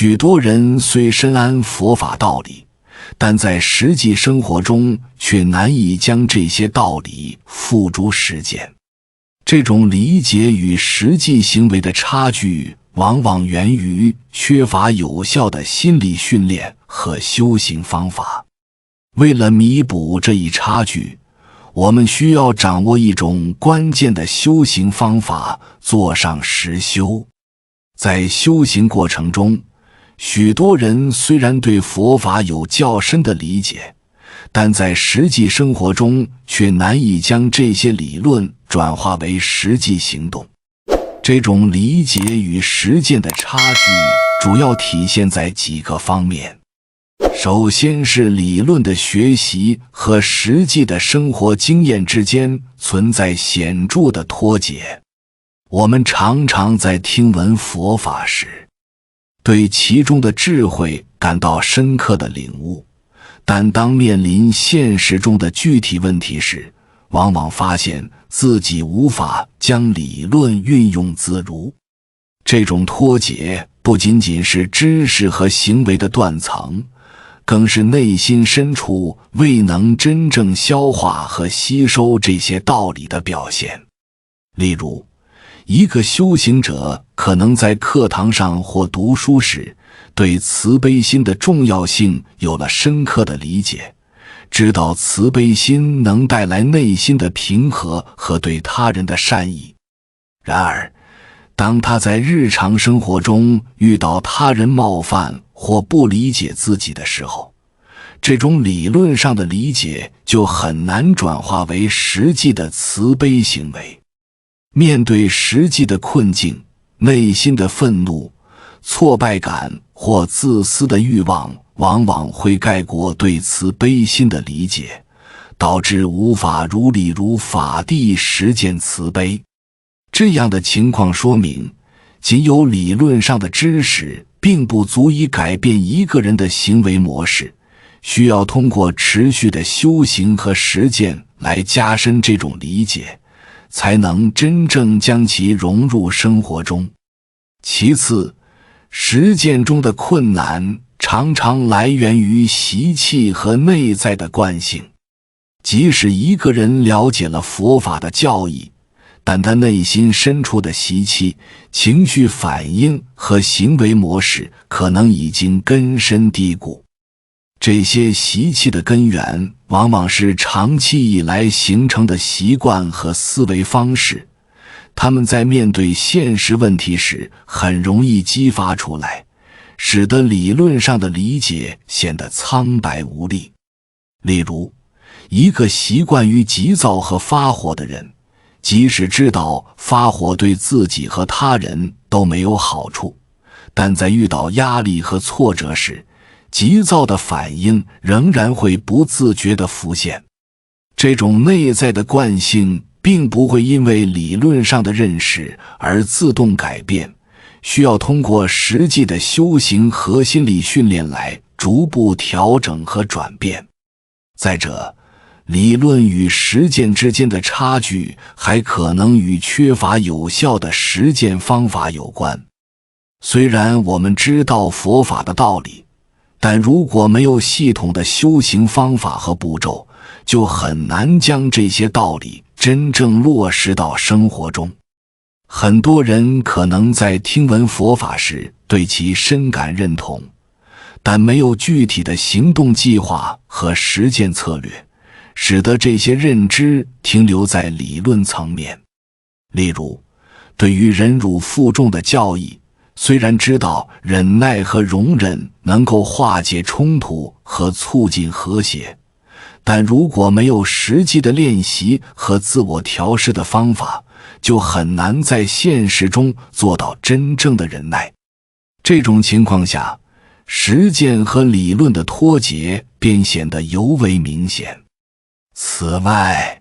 许多人虽深谙佛法道理，但在实际生活中却难以将这些道理付诸实践。这种理解与实际行为的差距，往往源于缺乏有效的心理训练和修行方法。为了弥补这一差距，我们需要掌握一种关键的修行方法，做上实修。在修行过程中，许多人虽然对佛法有较深的理解，但在实际生活中却难以将这些理论转化为实际行动。这种理解与实践的差距主要体现在几个方面。首先是理论的学习和实际的生活经验之间存在显著的脱节。我们常常在听闻佛法时，对其中的智慧感到深刻的领悟，但当面临现实中的具体问题时，往往发现自己无法将理论运用自如。这种脱节不仅仅是知识和行为的断层，更是内心深处未能真正消化和吸收这些道理的表现。例如，一个修行者可能在课堂上或读书时，对慈悲心的重要性有了深刻的理解，知道慈悲心能带来内心的平和和对他人的善意。然而，当他在日常生活中遇到他人冒犯或不理解自己的时候，这种理论上的理解就很难转化为实际的慈悲行为。面对实际的困境，内心的愤怒、挫败感或自私的欲望往往会盖过对慈悲心的理解，导致无法如理如法地实践慈悲。这样的情况说明，仅有理论上的知识并不足以改变一个人的行为模式，需要通过持续的修行和实践来加深这种理解，才能真正将其融入生活中。其次，实践中的困难常常来源于习气和内在的惯性。即使一个人了解了佛法的教义，但他内心深处的习气、情绪反应和行为模式可能已经根深蒂固。这些习气的根源往往是长期以来形成的习惯和思维方式，他们在面对现实问题时很容易激发出来，使得理论上的理解显得苍白无力。例如，一个习惯于急躁和发火的人，即使知道发火对自己和他人都没有好处，但在遇到压力和挫折时，急躁的反应仍然会不自觉地浮现。这种内在的惯性并不会因为理论上的认识而自动改变，需要通过实际的修行和心理训练来逐步调整和转变。再者，理论与实践之间的差距还可能与缺乏有效的实践方法有关。虽然我们知道佛法的道理，但如果没有系统的修行方法和步骤，就很难将这些道理真正落实到生活中。很多人可能在听闻佛法时对其深感认同，但没有具体的行动计划和实践策略，使得这些认知停留在理论层面。例如，对于忍辱负重的教义，虽然知道忍耐和容忍能够化解冲突和促进和谐，但如果没有实际的练习和自我调试的方法，就很难在现实中做到真正的忍耐。这种情况下，实践和理论的脱节便显得尤为明显。此外，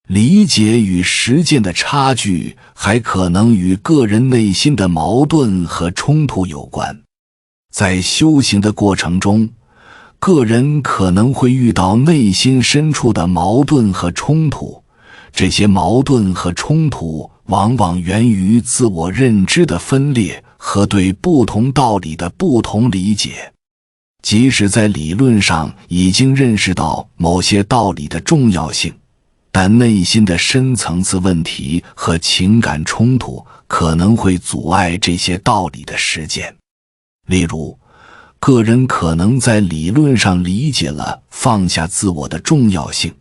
理解与实践的差距还可能与个人内心的矛盾和冲突有关。在修行的过程中，个人可能会遇到内心深处的矛盾和冲突，这些矛盾和冲突往往源于自我认知的分裂和对不同道理的不同理解。即使在理论上已经认识到某些道理的重要性，但内心的深层次问题和情感冲突可能会阻碍这些道理的实践。例如，个人可能在理论上理解了放下自我的重要性，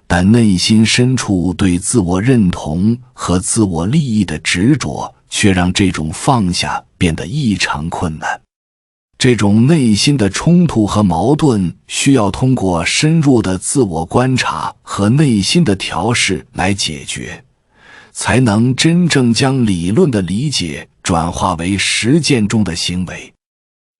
但内心深处对自我认同和自我利益的执着却让这种放下变得异常困难。这种内心的冲突和矛盾需要通过深入的自我观察和内心的调试来解决，才能真正将理论的理解转化为实践中的行为。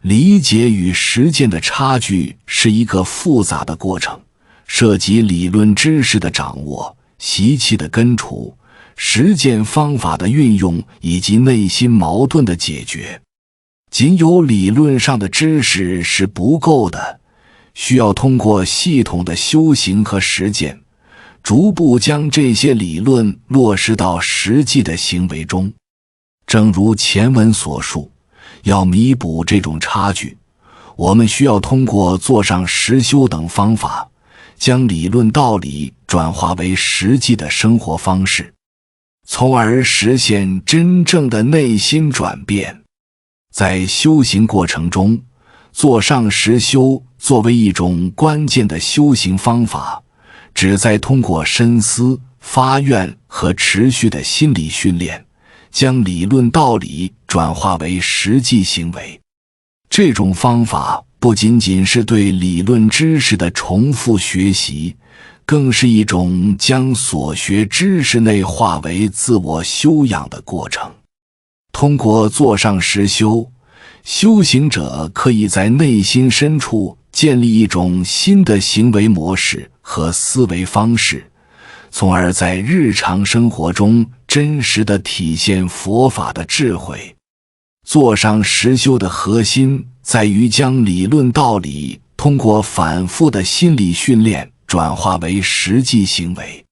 理解与实践的差距是一个复杂的过程，涉及理论知识的掌握、习气的根除、实践方法的运用以及内心矛盾的解决。仅有理论上的知识是不够的，需要通过系统的修行和实践，逐步将这些理论落实到实际的行为中。正如前文所述，要弥补这种差距，我们需要通过坐上实修等方法，将理论道理转化为实际的生活方式，从而实现真正的内心转变。在修行过程中，坐上实修作为一种关键的修行方法，旨在通过深思、发愿和持续的心理训练，将理论道理转化为实际行为。这种方法不仅仅是对理论知识的重复学习，更是一种将所学知识内化为自我修养的过程。通过坐上实修，修行者可以在内心深处建立一种新的行为模式和思维方式，从而在日常生活中真实地体现佛法的智慧。坐上实修的核心在于将理论道理通过反复的心理训练转化为实际行为。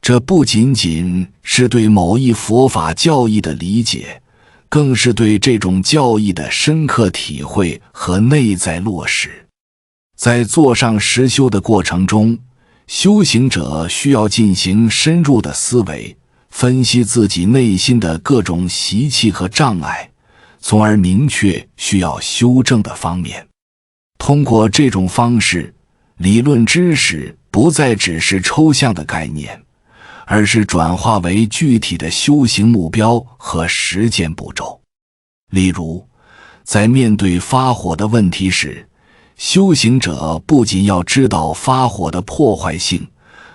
这不仅仅是对某一佛法教义的理解，更是对这种教义的深刻体会和内在落实。在坐上实修的过程中，修行者需要进行深入的思维，分析自己内心的各种习气和障碍，从而明确需要修正的方面。通过这种方式，理论知识不再只是抽象的概念，而是转化为具体的修行目标和实践步骤。例如，在面对发火的问题时，修行者不仅要知道发火的破坏性，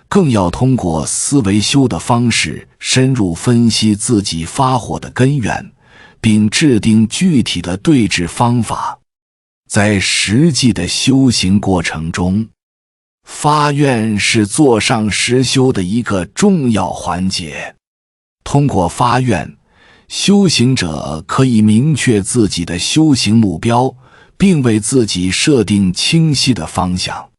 更要通过思维修的方式深入分析自己发火的根源，并制定具体的对治方法。在实际的修行过程中，发愿是坐上实修的一个重要环节。通过发愿，修行者可以明确自己的修行目标，并为自己设定清晰的方向。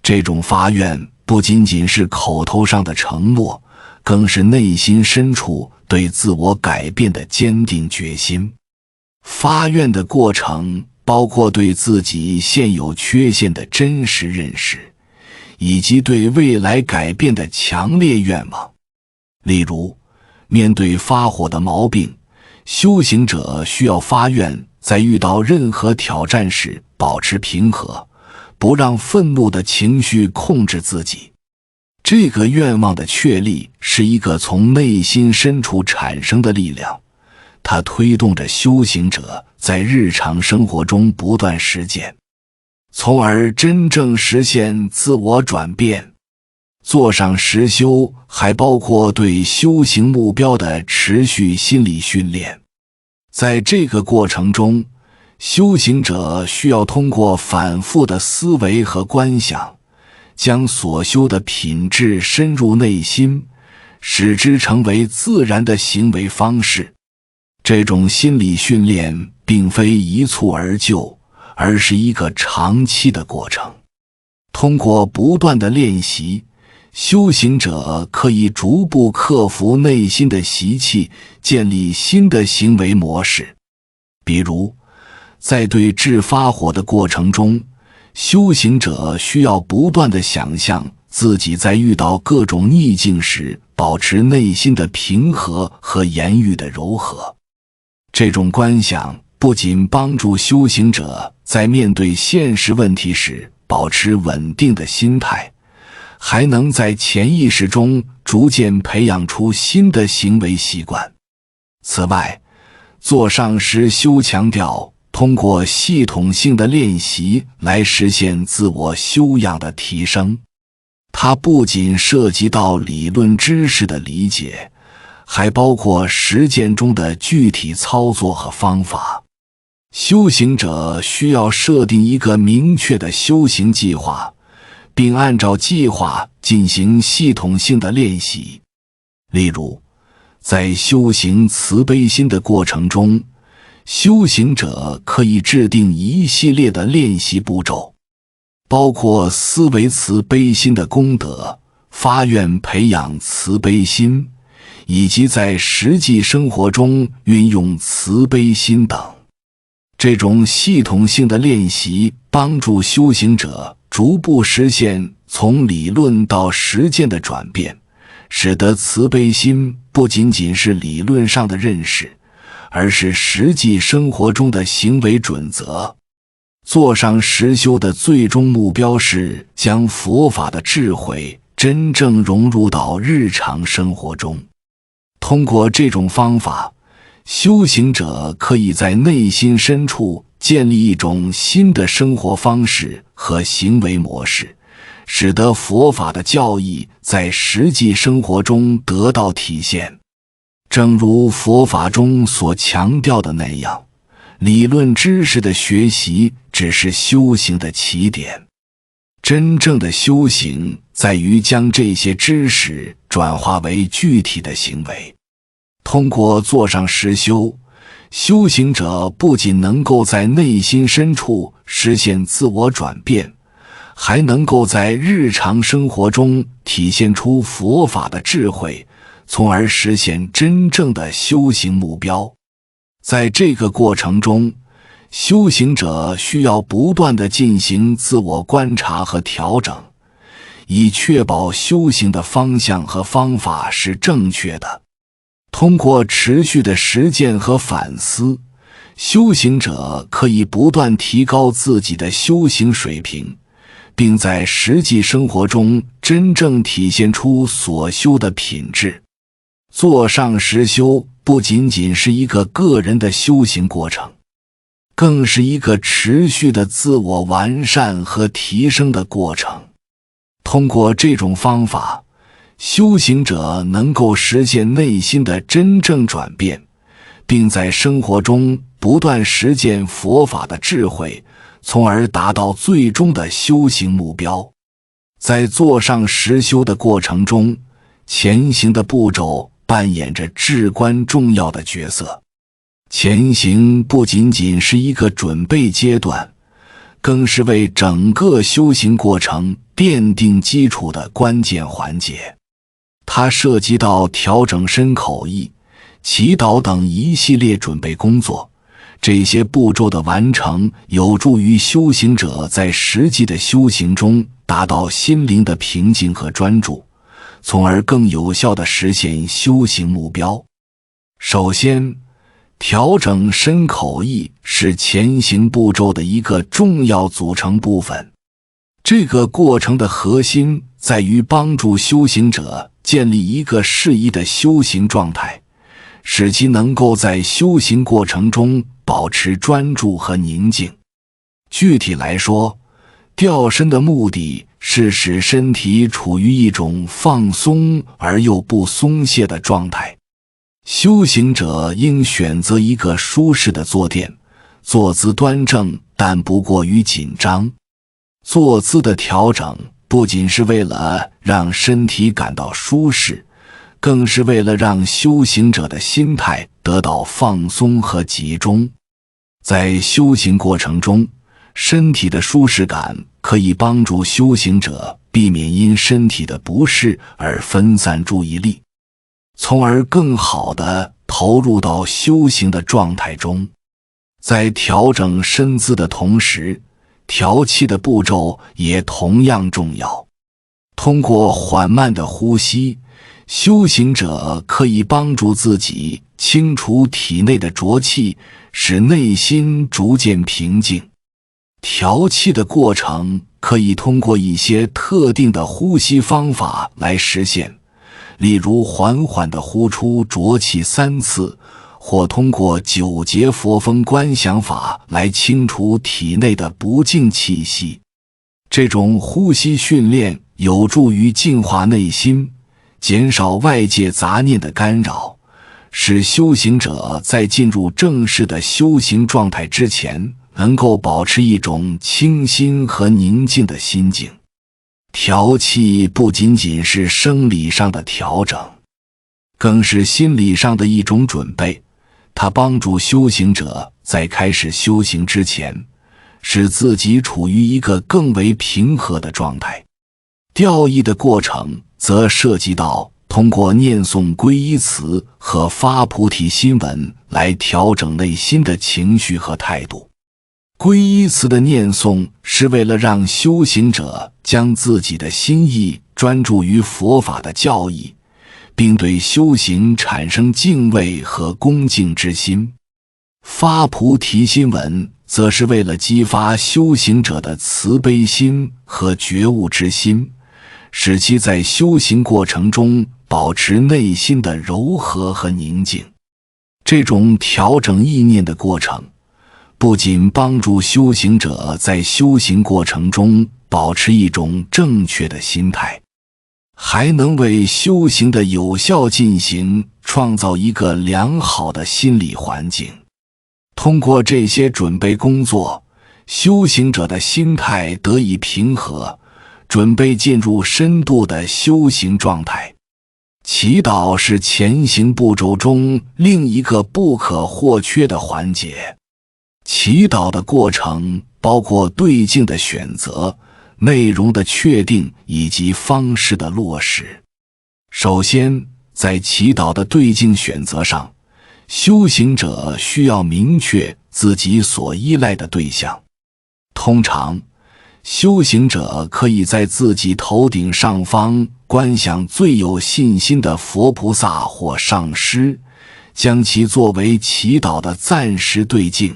这种发愿不仅仅是口头上的承诺，更是内心深处对自我改变的坚定决心。发愿的过程包括对自己现有缺陷的真实认识，以及对未来改变的强烈愿望。例如，面对发火的毛病，修行者需要发愿在遇到任何挑战时保持平和，不让愤怒的情绪控制自己。这个愿望的确立是一个从内心深处产生的力量，它推动着修行者在日常生活中不断实践，从而真正实现自我转变。坐上实修还包括对修行目标的持续心理训练。在这个过程中，修行者需要通过反复的思维和观想，将所修的品质深入内心，使之成为自然的行为方式。这种心理训练并非一蹴而就，而是一个长期的过程。通过不断的练习，修行者可以逐步克服内心的习气，建立新的行为模式。比如，在对治发火的过程中，修行者需要不断地想象自己在遇到各种逆境时，保持内心的平和和言语的柔和。这种观想不仅帮助修行者在面对现实问题时保持稳定的心态，还能在潜意识中逐渐培养出新的行为习惯。此外，座上师修强调通过系统性的练习来实现自我修养的提升。它不仅涉及到理论知识的理解，还包括实践中的具体操作和方法。修行者需要设定一个明确的修行计划，并按照计划进行系统性的练习。例如，在修行慈悲心的过程中，修行者可以制定一系列的练习步骤，包括思维慈悲心的功德、发愿培养慈悲心，以及在实际生活中运用慈悲心等。这种系统性的练习帮助修行者逐步实现从理论到实践的转变，使得慈悲心不仅仅是理论上的认识，而是实际生活中的行为准则。座上实修的最终目标是将佛法的智慧真正融入到日常生活中。通过这种方法，修行者可以在内心深处建立一种新的生活方式和行为模式，使得佛法的教义在实际生活中得到体现。正如佛法中所强调的那样，理论知识的学习只是修行的起点。真正的修行在于将这些知识转化为具体的行为。通过座上实修，修行者不仅能够在内心深处实现自我转变，还能够在日常生活中体现出佛法的智慧，从而实现真正的修行目标。在这个过程中，修行者需要不断地进行自我观察和调整，以确保修行的方向和方法是正确的。通过持续的实践和反思，修行者可以不断提高自己的修行水平，并在实际生活中真正体现出所修的品质。座上实修不仅仅是一个个人的修行过程，更是一个持续的自我完善和提升的过程。通过这种方法，修行者能够实现内心的真正转变，并在生活中不断实践佛法的智慧，从而达到最终的修行目标。在座上实修的过程中，前行的步骤扮演着至关重要的角色。前行不仅仅是一个准备阶段，更是为整个修行过程奠定基础的关键环节。它涉及到调整身口意、祈祷等一系列准备工作。这些步骤的完成有助于修行者在实际的修行中达到心灵的平静和专注，从而更有效地实现修行目标。首先，调整身口意是前行步骤的一个重要组成部分。这个过程的核心在于帮助修行者建立一个适宜的修行状态，使其能够在修行过程中保持专注和宁静。具体来说，调身的目的是使身体处于一种放松而又不松懈的状态。修行者应选择一个舒适的坐垫，坐姿端正但不过于紧张。坐姿的调整不仅是为了让身体感到舒适，更是为了让修行者的心态得到放松和集中。在修行过程中，身体的舒适感可以帮助修行者避免因身体的不适而分散注意力，从而更好地投入到修行的状态中。在调整身姿的同时，调气的步骤也同样重要。通过缓慢的呼吸，修行者可以帮助自己清除体内的浊气，使内心逐渐平静。调气的过程可以通过一些特定的呼吸方法来实现，例如缓缓地呼出浊气3次，或通过9节佛风观想法来清除体内的不净气息。这种呼吸训练有助于净化内心，减少外界杂念的干扰，使修行者在进入正式的修行状态之前，能够保持一种清新和宁静的心境。调气不仅仅是生理上的调整，更是心理上的一种准备。它帮助修行者在开始修行之前，使自己处于一个更为平和的状态。调意的过程则涉及到通过念诵皈依词和发菩提心文来调整内心的情绪和态度。皈依词的念诵是为了让修行者将自己的心意专注于佛法的教义，并对修行产生敬畏和恭敬之心。发菩提心文则是为了激发修行者的慈悲心和觉悟之心，使其在修行过程中保持内心的柔和和宁静。这种调整意念的过程不仅帮助修行者在修行过程中保持一种正确的心态，还能为修行的有效进行创造一个良好的心理环境。通过这些准备工作，修行者的心态得以平和，准备进入深度的修行状态。祈祷是前行步骤中另一个不可或缺的环节。祈祷的过程包括对境的选择、内容的确定以及方式的落实。首先，在祈祷的对境选择上，修行者需要明确自己所依赖的对象。通常，修行者可以在自己头顶上方观想最有信心的佛菩萨或上师，将其作为祈祷的暂时对境。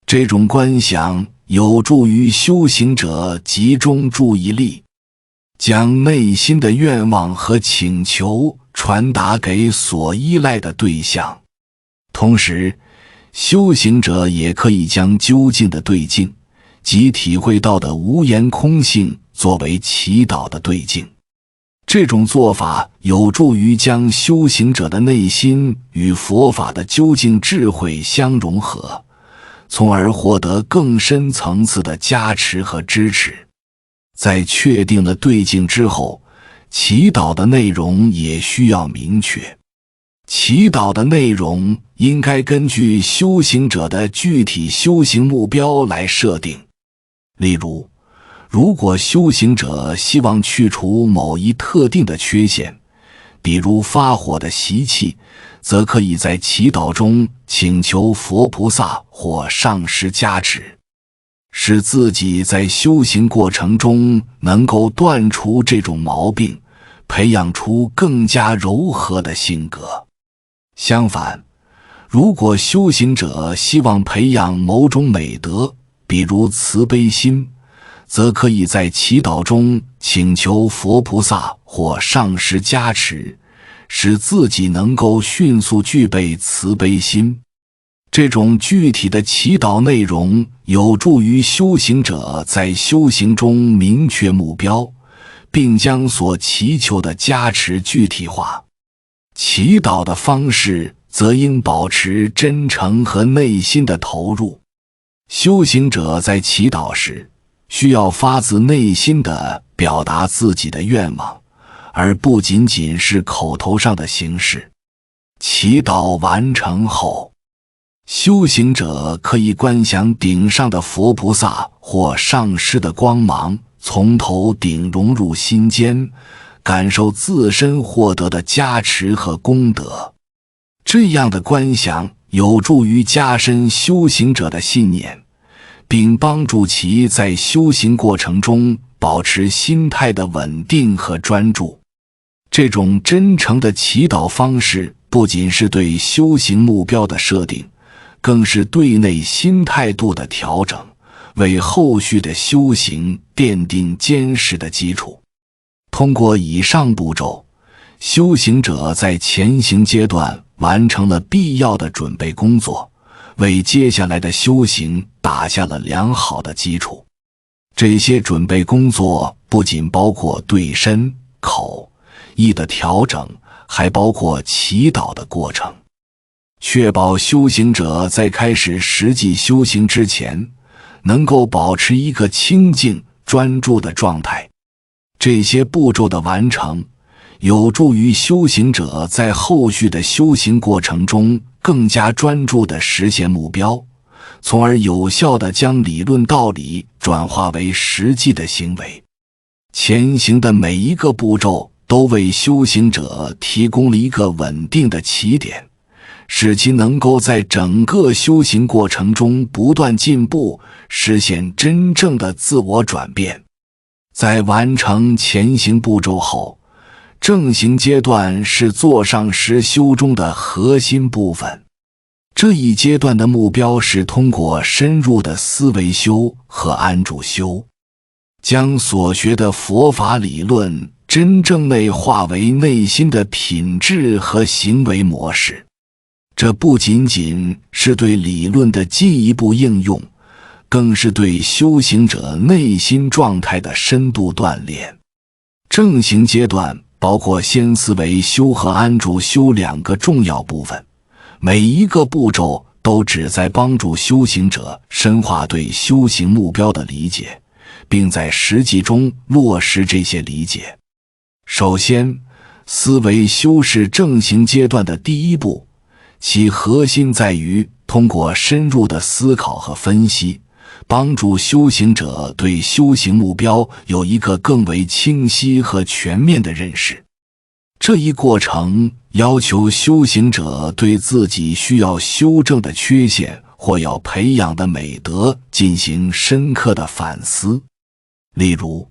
这种观想有助于修行者集中注意力，将内心的愿望和请求传达给所依赖的对象。同时，修行者也可以将究竟的对境即体会到的无言空性作为祈祷的对境。这种做法有助于将修行者的内心与佛法的究竟智慧相融合，从而获得更深层次的加持和支持。在确定了对境之后，祈祷的内容也需要明确。祈祷的内容应该根据修行者的具体修行目标来设定。例如，如果修行者希望去除某一特定的缺陷，比如发火的习气，则可以在祈祷中请求佛菩萨或上师加持，使自己在修行过程中能够断除这种毛病，培养出更加柔和的性格。相反，如果修行者希望培养某种美德，比如慈悲心，则可以在祈祷中请求佛菩萨或上师加持，使自己能够迅速具备慈悲心。这种具体的祈祷内容有助于修行者在修行中明确目标，并将所祈求的加持具体化。祈祷的方式则应保持真诚和内心的投入。修行者在祈祷时，需要发自内心地表达自己的愿望，而不仅仅是口头上的形式。祈祷完成后，修行者可以观想顶上的佛菩萨或上师的光芒从头顶融入心间，感受自身获得的加持和功德。这样的观想有助于加深修行者的信念，并帮助其在修行过程中保持心态的稳定和专注。这种真诚的祈祷方式不仅是对修行目标的设定，更是对内心态度的调整，为后续的修行奠定坚实的基础。通过以上步骤，修行者在前行阶段完成了必要的准备工作，为接下来的修行打下了良好的基础。这些准备工作不仅包括对身、口、意的调整，还包括祈祷的过程，确保修行者在开始实际修行之前，能够保持一个清静、专注的状态。这些步骤的完成，有助于修行者在后续的修行过程中更加专注地实现目标，从而有效地将理论道理转化为实际的行为。前行的每一个步骤都为修行者提供了一个稳定的起点，使其能够在整个修行过程中不断进步，实现真正的自我转变。在完成前行步骤后，正行阶段是座上实修中的核心部分。这一阶段的目标是通过深入的思维修和安住修，将所学的佛法理论真正内化为内心的品质和行为模式。这不仅仅是对理论的进一步应用，更是对修行者内心状态的深度锻炼。正行阶段包括先思维修和安住修两个重要部分，每一个步骤都旨在帮助修行者深化对修行目标的理解，并在实际中落实这些理解。首先，思维修是正行阶段的第一步，其核心在于通过深入的思考和分析，帮助修行者对修行目标有一个更为清晰和全面的认识。这一过程要求修行者对自己需要修正的缺陷或要培养的美德进行深刻的反思。例如，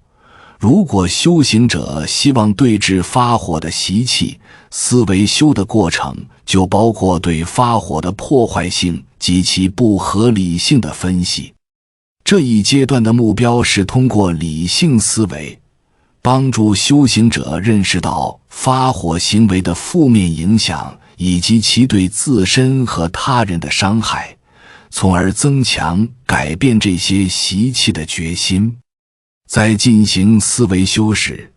如果修行者希望对治发火的习气，思维修的过程就包括对发火的破坏性及其不合理性的分析。这一阶段的目标是通过理性思维，帮助修行者认识到发火行为的负面影响以及其对自身和他人的伤害，从而增强改变这些习气的决心。在进行思维修时，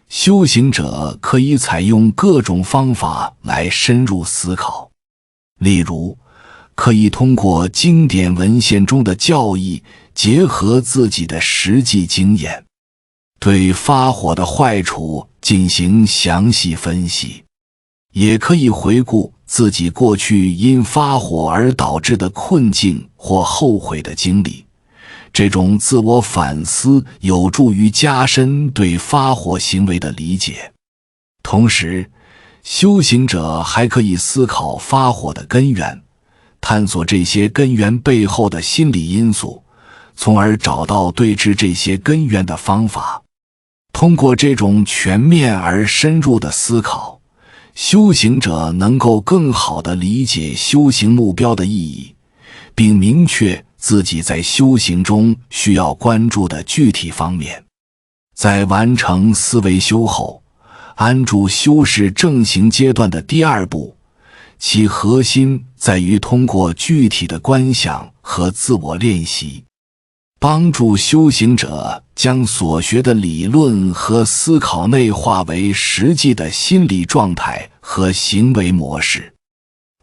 修行者可以采用各种方法来深入思考。例如，可以通过经典文献中的教义，结合自己的实际经验，对发火的坏处进行详细分析。也可以回顾自己过去因发火而导致的困境或后悔的经历。这种自我反思有助于加深对发火行为的理解。同时，修行者还可以思考发火的根源，探索这些根源背后的心理因素，从而找到对治这些根源的方法。通过这种全面而深入的思考，修行者能够更好地理解修行目标的意义，并明确自己在修行中需要关注的具体方面。在完成思维修后，安住修是正行阶段的第二步，其核心在于通过具体的观想和自我练习，帮助修行者将所学的理论和思考内化为实际的心理状态和行为模式。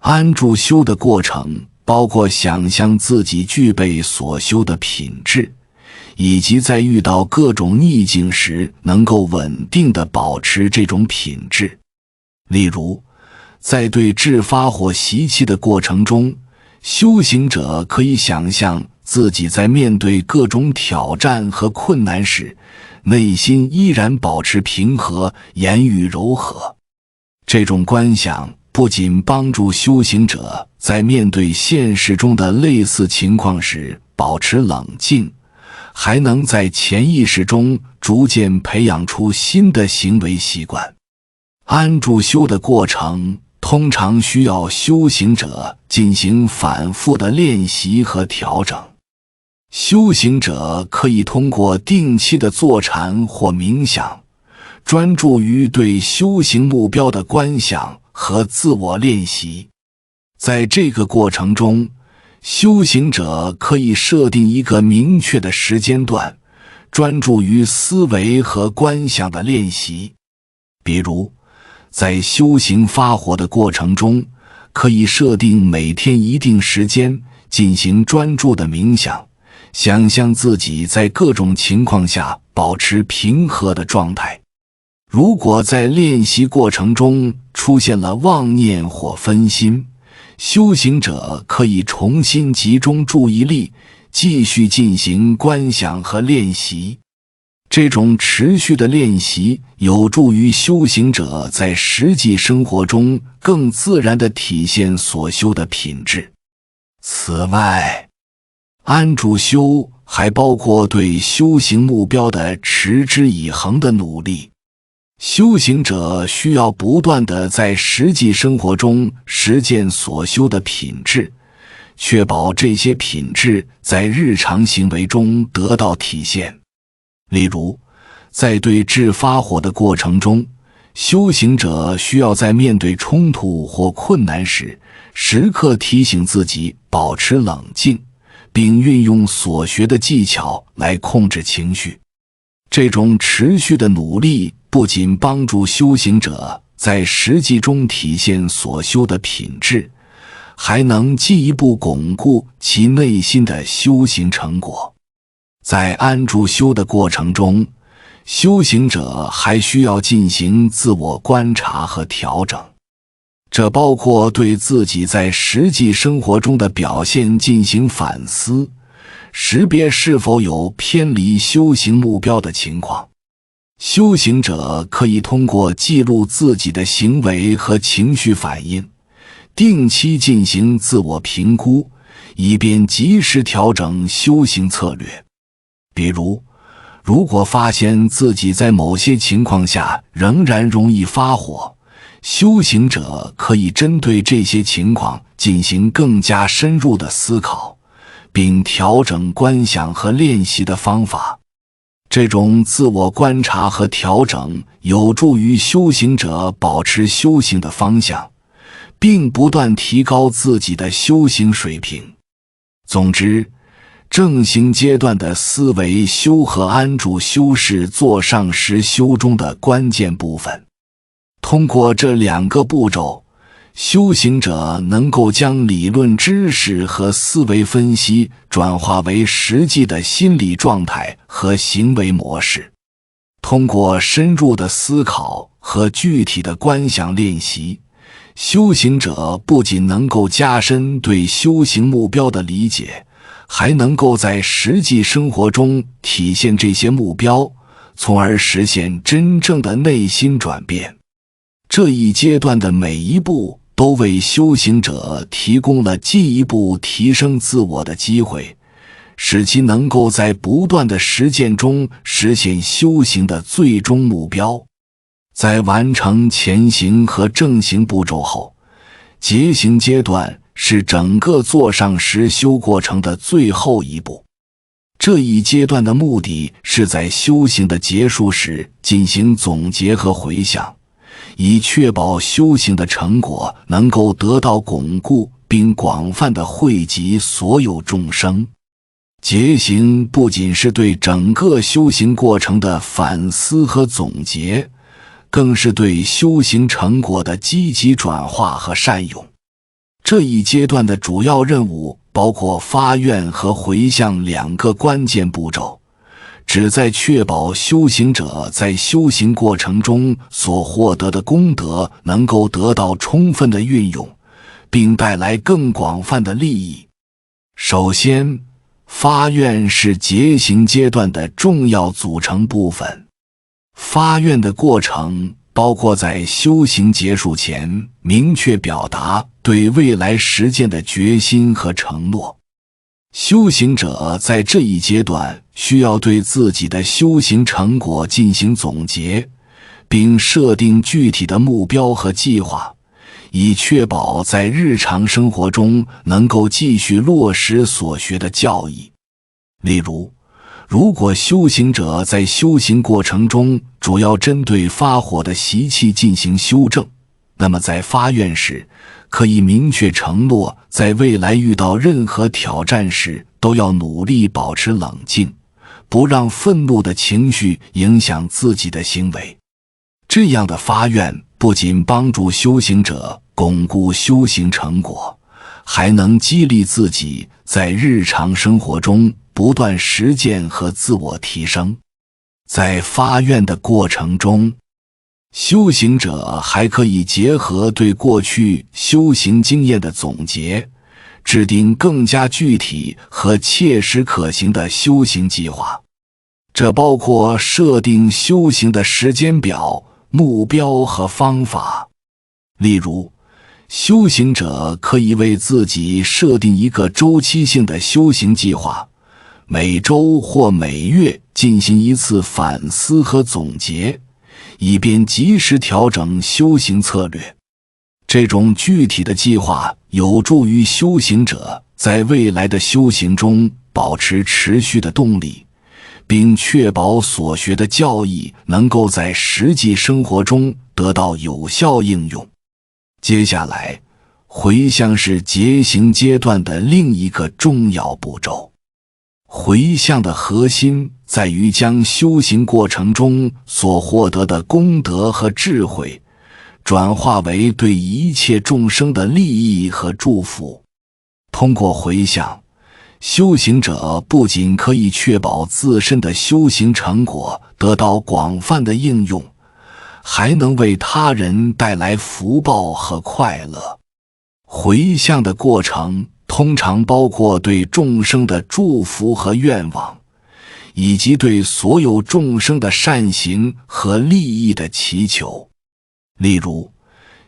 安住修的过程包括想象自己具备所修的品质，以及在遇到各种逆境时能够稳定地保持这种品质。例如，在对治发火习气的过程中，修行者可以想象自己在面对各种挑战和困难时，内心依然保持平和，言语柔和。这种观想不仅帮助修行者在面对现实中的类似情况时保持冷静，还能在潜意识中逐渐培养出新的行为习惯。安住修的过程通常需要修行者进行反复的练习和调整。修行者可以通过定期的坐禅或冥想，专注于对修行目标的观想和自我练习。在这个过程中，修行者可以设定一个明确的时间段，专注于思维和观想的练习。比如，在修行发火的过程中，可以设定每天一定时间进行专注的冥想，想象自己在各种情况下保持平和的状态。如果在练习过程中出现了妄念或分心，修行者可以重新集中注意力，继续进行观想和练习。这种持续的练习有助于修行者在实际生活中更自然地体现所修的品质。此外，安住修还包括对修行目标的持之以恒的努力。修行者需要不断地在实际生活中实践所修的品质，确保这些品质在日常行为中得到体现。例如，在对治发火的过程中，修行者需要在面对冲突或困难时，时刻提醒自己保持冷静，并运用所学的技巧来控制情绪。这种持续的努力不仅帮助修行者在实际中体现所修的品质，还能进一步巩固其内心的修行成果。在安住修的过程中，修行者还需要进行自我观察和调整，这包括对自己在实际生活中的表现进行反思，识别是否有偏离修行目标的情况。修行者可以通过记录自己的行为和情绪反应，定期进行自我评估，以便及时调整修行策略。比如，如果发现自己在某些情况下仍然容易发火，修行者可以针对这些情况进行更加深入的思考，并调整观想和练习的方法。这种自我观察和调整有助于修行者保持修行的方向，并不断提高自己的修行水平。总之，正行阶段的思维修和安住修是坐上实修中的关键部分。通过这两个步骤，修行者能够将理论知识和思维分析转化为实际的心理状态和行为模式。通过深入的思考和具体的观想练习，修行者不仅能够加深对修行目标的理解，还能够在实际生活中体现这些目标，从而实现真正的内心转变。这一阶段的每一步都为修行者提供了进一步提升自我的机会，使其能够在不断的实践中实现修行的最终目标。在完成前行和正行步骤后，结行阶段是整个坐上实修过程的最后一步。这一阶段的目的是在修行的结束时进行总结和回想，以确保修行的成果能够得到巩固并广泛地惠及所有众生。结行不仅是对整个修行过程的反思和总结，更是对修行成果的积极转化和善用。这一阶段的主要任务包括发愿和回向两个关键步骤，旨在确保修行者在修行过程中所获得的功德能够得到充分的运用，并带来更广泛的利益。首先，发愿是结行阶段的重要组成部分。发愿的过程包括在修行结束前明确表达对未来实践的决心和承诺。修行者在这一阶段需要对自己的修行成果进行总结，并设定具体的目标和计划，以确保在日常生活中能够继续落实所学的教义。例如，如果修行者在修行过程中主要针对发火的习气进行修正，那么在发愿时可以明确承诺，在未来遇到任何挑战时都要努力保持冷静，不让愤怒的情绪影响自己的行为。这样的发愿不仅帮助修行者巩固修行成果，还能激励自己在日常生活中不断实践和自我提升。在发愿的过程中，修行者还可以结合对过去修行经验的总结，制定更加具体和切实可行的修行计划。这包括设定修行的时间表、目标和方法。例如，修行者可以为自己设定一个周期性的修行计划，每周或每月进行一次反思和总结，以便及时调整修行策略。这种具体的计划有助于修行者在未来的修行中保持持续的动力，并确保所学的教义能够在实际生活中得到有效应用。接下来，回向是结行阶段的另一个重要步骤。回向的核心在于将修行过程中所获得的功德和智慧转化为对一切众生的利益和祝福。通过回向，修行者不仅可以确保自身的修行成果得到广泛的应用，还能为他人带来福报和快乐。回向的过程通常包括对众生的祝福和愿望，以及对所有众生的善行和利益的祈求。例如，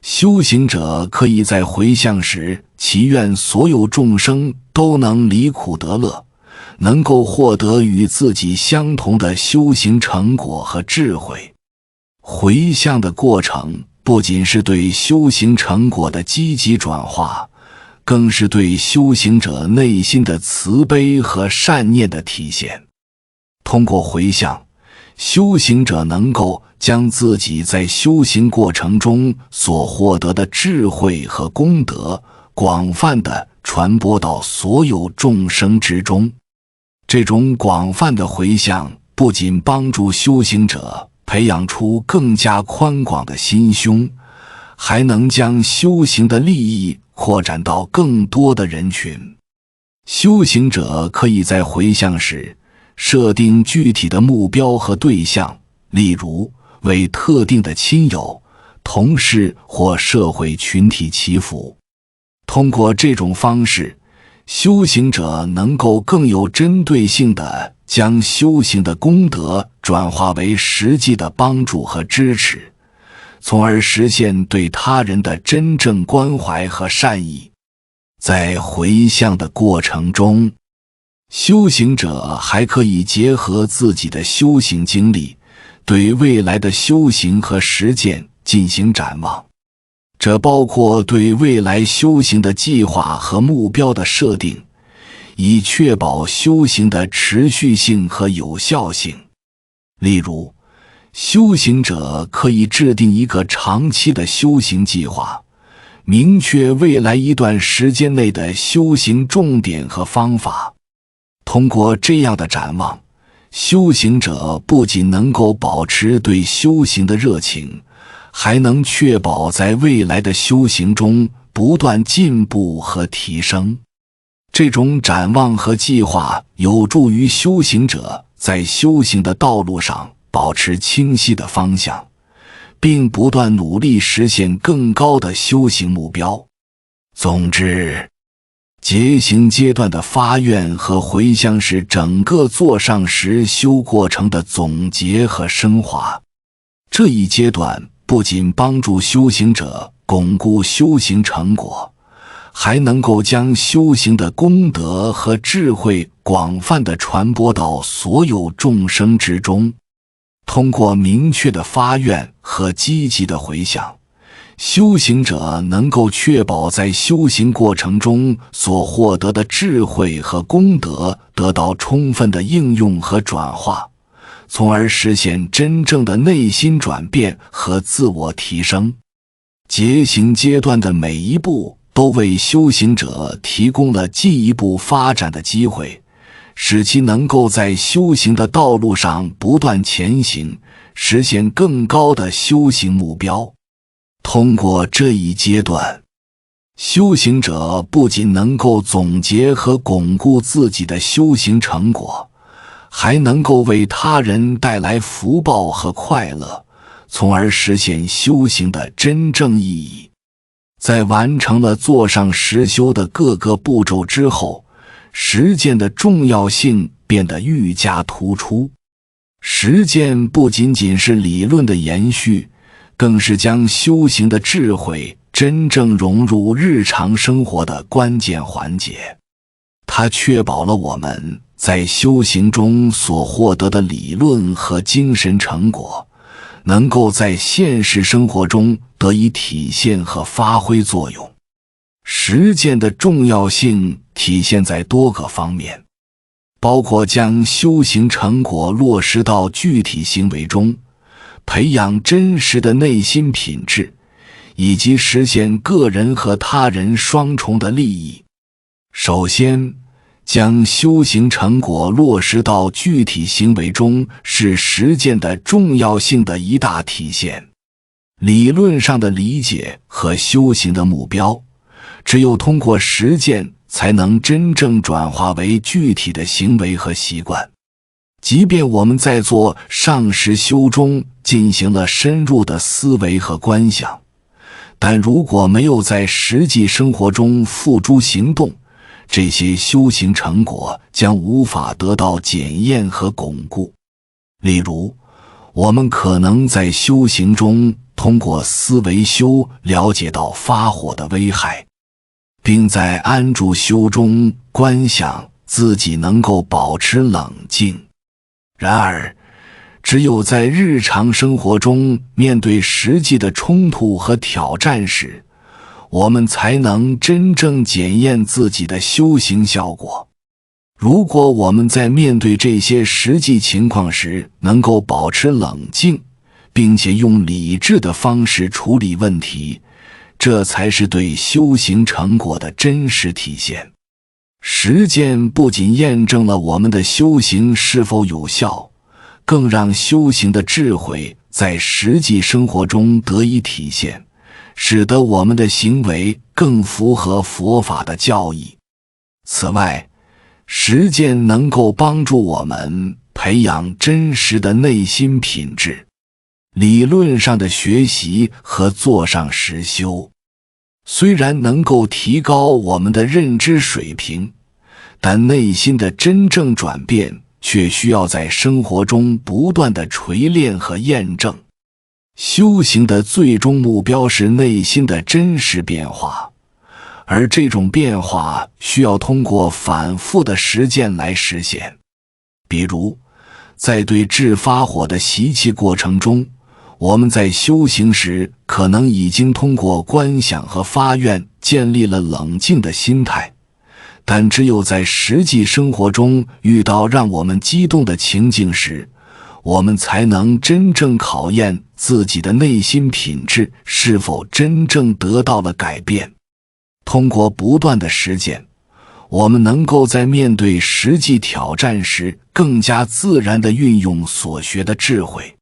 修行者可以在回向时祈愿所有众生都能离苦得乐，能够获得与自己相同的修行成果和智慧。回向的过程不仅是对修行成果的积极转化，更是对修行者内心的慈悲和善念的体现。通过回向，修行者能够将自己在修行过程中所获得的智慧和功德广泛地传播到所有众生之中。这种广泛的回向不仅帮助修行者培养出更加宽广的心胸，还能将修行的利益扩展到更多的人群。修行者可以在回向时设定具体的目标和对象，例如为特定的亲友、同事或社会群体祈福。通过这种方式，修行者能够更有针对性地将修行的功德转化为实际的帮助和支持，从而实现对他人的真正关怀和善意。在回向的过程中，修行者还可以结合自己的修行经历，对未来的修行和实践进行展望。这包括对未来修行的计划和目标的设定，以确保修行的持续性和有效性。例如，修行者可以制定一个长期的修行计划，明确未来一段时间内的修行重点和方法。通过这样的展望，修行者不仅能够保持对修行的热情，还能确保在未来的修行中不断进步和提升。这种展望和计划有助于修行者在修行的道路上保持清晰的方向，并不断努力实现更高的修行目标。总之，结行阶段的发愿和回向是整个座上实修过程的总结和升华。这一阶段不仅帮助修行者巩固修行成果，还能够将修行的功德和智慧广泛地传播到所有众生之中。通过明确的发愿和积极的回向，修行者能够确保在修行过程中所获得的智慧和功德得到充分的应用和转化，从而实现真正的内心转变和自我提升。觉行阶段的每一步都为修行者提供了进一步发展的机会，使其能够在修行的道路上不断前行，实现更高的修行目标。通过这一阶段，修行者不仅能够总结和巩固自己的修行成果，还能够为他人带来福报和快乐，从而实现修行的真正意义。在完成了座上实修的各个步骤之后，实践的重要性变得愈加突出。实践不仅仅是理论的延续，更是将修行的智慧真正融入日常生活的关键环节。它确保了我们在修行中所获得的理论和精神成果，能够在现实生活中得以体现和发挥作用。实践的重要性体现在多个方面，包括将修行成果落实到具体行为中，培养真实的内心品质，以及实现个人和他人双重的利益。首先，将修行成果落实到具体行为中是实践的重要性的一大体现。理论上的理解和修行的目标，只有通过实践才能真正转化为具体的行为和习惯。即便我们在做上实修中进行了深入的思维和观想，但如果没有在实际生活中付诸行动，这些修行成果将无法得到检验和巩固。例如，我们可能在修行中通过思维修了解到发火的危害，并在安住修中观想自己能够保持冷静。然而，只有在日常生活中面对实际的冲突和挑战时，我们才能真正检验自己的修行效果。如果我们在面对这些实际情况时能够保持冷静，并且用理智的方式处理问题，这才是对修行成果的真实体现。实践不仅验证了我们的修行是否有效，更让修行的智慧在实际生活中得以体现，使得我们的行为更符合佛法的教义。此外，实践能够帮助我们培养真实的内心品质。理论上的学习和座上实修虽然能够提高我们的认知水平，但内心的真正转变却需要在生活中不断的锤炼和验证。修行的最终目标是内心的真实变化，而这种变化需要通过反复的实践来实现。比如，在对治发火的习气过程中，我们在修行时可能已经通过观想和发愿建立了冷静的心态，但只有在实际生活中遇到让我们激动的情境时，我们才能真正考验自己的内心品质是否真正得到了改变。通过不断的实践，我们能够在面对实际挑战时更加自然地运用所学的智慧，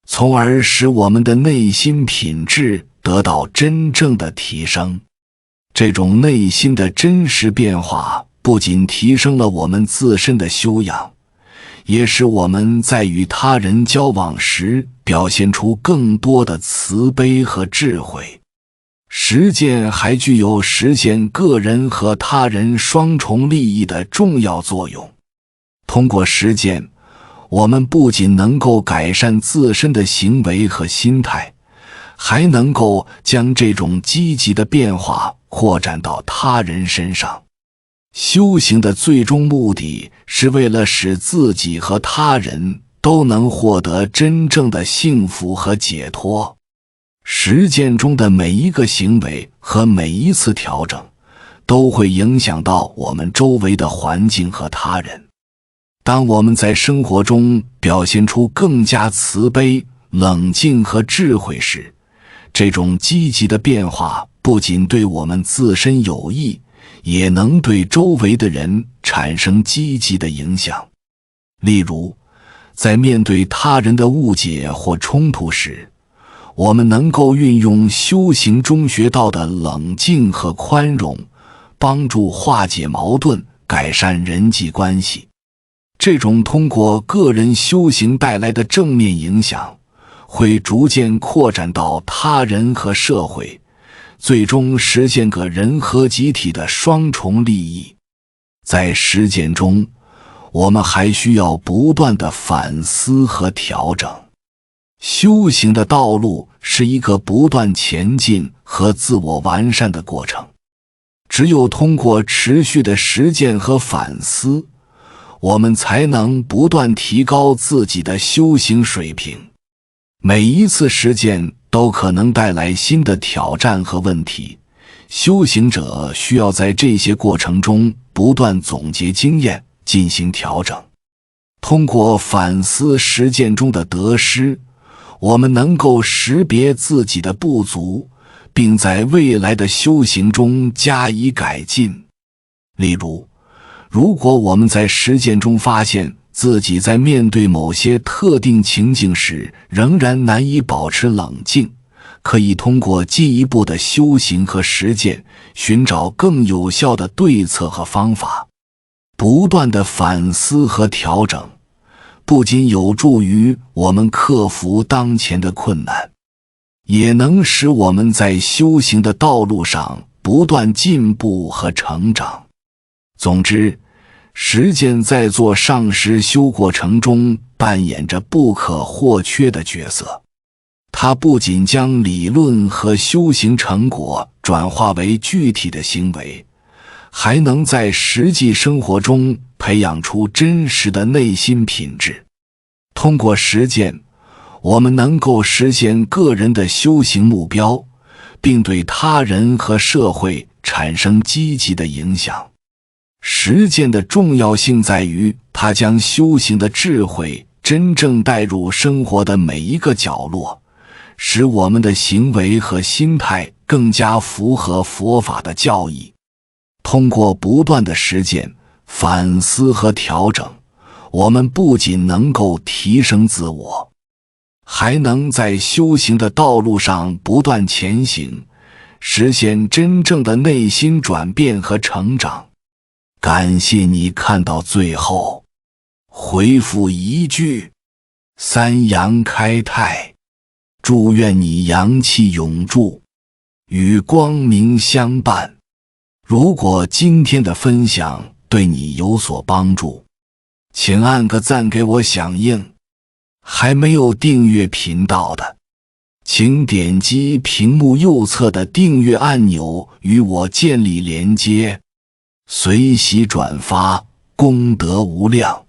从而使我们的内心品质得到真正的提升。这种内心的真实变化不仅提升了我们自身的修养，也使我们在与他人交往时表现出更多的慈悲和智慧。实践还具有实现个人和他人双重利益的重要作用。通过实践，我们不仅能够改善自身的行为和心态，还能够将这种积极的变化扩展到他人身上。修行的最终目的是为了使自己和他人都能获得真正的幸福和解脱。实践中的每一个行为和每一次调整，都会影响到我们周围的环境和他人。当我们在生活中表现出更加慈悲、冷静和智慧时，这种积极的变化不仅对我们自身有益，也能对周围的人产生积极的影响。例如，在面对他人的误解或冲突时，我们能够运用修行中学到的冷静和宽容，帮助化解矛盾，改善人际关系。这种通过个人修行带来的正面影响，会逐渐扩展到他人和社会，最终实现个人和集体的双重利益。在实践中，我们还需要不断的反思和调整。修行的道路是一个不断前进和自我完善的过程。只有通过持续的实践和反思，我们才能不断提高自己的修行水平。每一次实践都可能带来新的挑战和问题，修行者需要在这些过程中不断总结经验，进行调整。通过反思实践中的得失，我们能够识别自己的不足，并在未来的修行中加以改进。例如，如果我们在实践中发现自己在面对某些特定情境时仍然难以保持冷静，可以通过进一步的修行和实践，寻找更有效的对策和方法。不断的反思和调整，不仅有助于我们克服当前的困难，也能使我们在修行的道路上不断进步和成长。总之，实践在做上师修过程中扮演着不可或缺的角色。它不仅将理论和修行成果转化为具体的行为，还能在实际生活中培养出真实的内心品质。通过实践，我们能够实现个人的修行目标，并对他人和社会产生积极的影响。实践的重要性在于，它将修行的智慧真正带入生活的每一个角落，使我们的行为和心态更加符合佛法的教义。通过不断的实践、反思和调整，我们不仅能够提升自我，还能在修行的道路上不断前行，实现真正的内心转变和成长。感谢你看到最后，回复一句三阳开泰，祝愿你阳气永驻，与光明相伴。如果今天的分享对你有所帮助，请按个赞给我响应。还没有订阅频道的，请点击屏幕右侧的订阅按钮与我建立连接，随喜转发，功德无量。